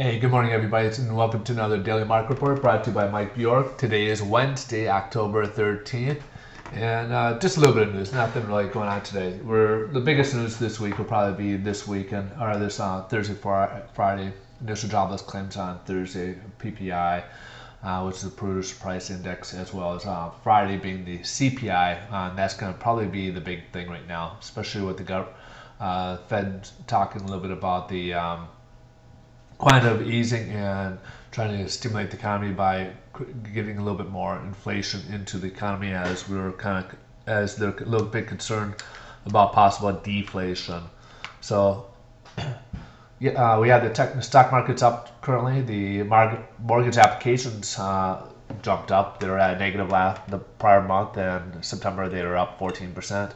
Hey, good morning, everybody, and welcome to another daily market report brought to you by Mike Bjork. Today is Wednesday, October 13th, and just a little bit of news. Nothing really going on today. The biggest news this week will probably be this weekend or this Thursday, Friday. Initial jobless claims on Thursday, PPI, which is the Producer Price Index, as well as Friday being the CPI. And that's going to probably be the big thing right now, especially with the Fed talking a little bit about the quantitative easing and trying to stimulate the economy by getting a little bit more inflation into the economy, as they're a little bit concerned about possible deflation. So yeah, we have the stock market's up currently. The mortgage applications jumped up. They were at negative the prior month, and September they were up 14%.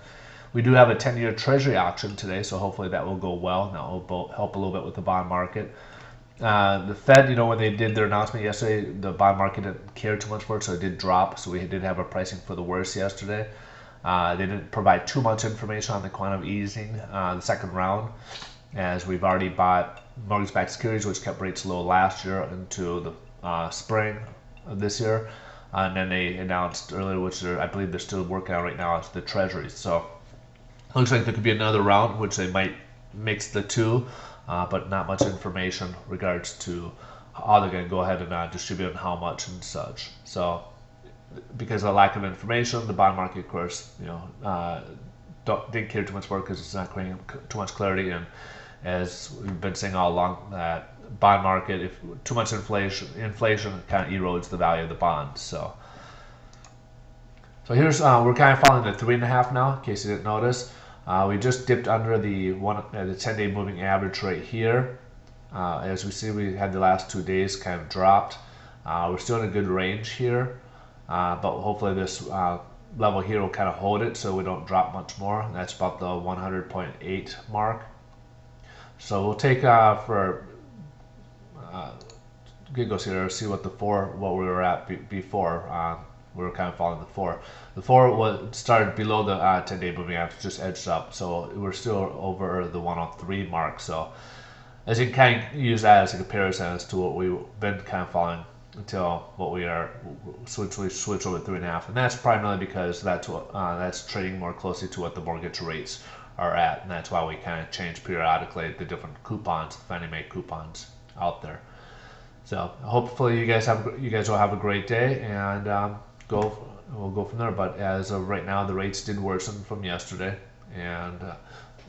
We do have a 10-year Treasury auction today, so hopefully that will go well. And that will help a little bit with the bond market. The Fed, when they did their announcement yesterday, the bond market didn't care too much for it, so it did drop. So we did have a pricing for the worst yesterday. They didn't provide too much information on the quantitative easing, the second round, as we've already bought mortgage-backed securities, which kept rates low last year into the spring of this year. And then they announced earlier, which I believe they're still working on right now, is the treasuries. So it looks like there could be another round, which they might mix the two. But not much information regards to how they're going to go ahead and distribute and how much and such. So, because of the lack of information, the bond market, of course, didn't care too much for it because it's not creating too much clarity. And as we've been saying all along, that bond market, if too much inflation kind of erodes the value of the bonds. So here's we're kind of following the 3.5 now, in case you didn't notice. We just dipped under the 10-day moving average right here. As we see, we had the last 2 days kind of dropped. We're still in a good range here, but hopefully this level here will kind of hold it so we don't drop much more. That's about the 100.8 mark. So we'll take for giggles here, see what what we were at before. We were kind of following the 4. The 4 started below the 10-day moving average, just edged up. So we're still over the 103 mark. So as you can kind of use that as a comparison as to what we've been kind of following until what we are switch over 3.5, and that's primarily because that's trading more closely to what the mortgage rates are at, and that's why we kind of change periodically the different coupons, the Fannie Mae coupons out there. So hopefully you guys will have a great day, and we'll go from there. But as of right now, the rates did worsen from yesterday, and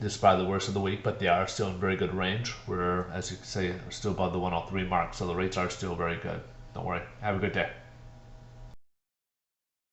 this is probably the worst of the week, but they are still in very good range. We're, as you can say, still above the 103 mark, so the rates are still very good. Don't worry. Have a good day.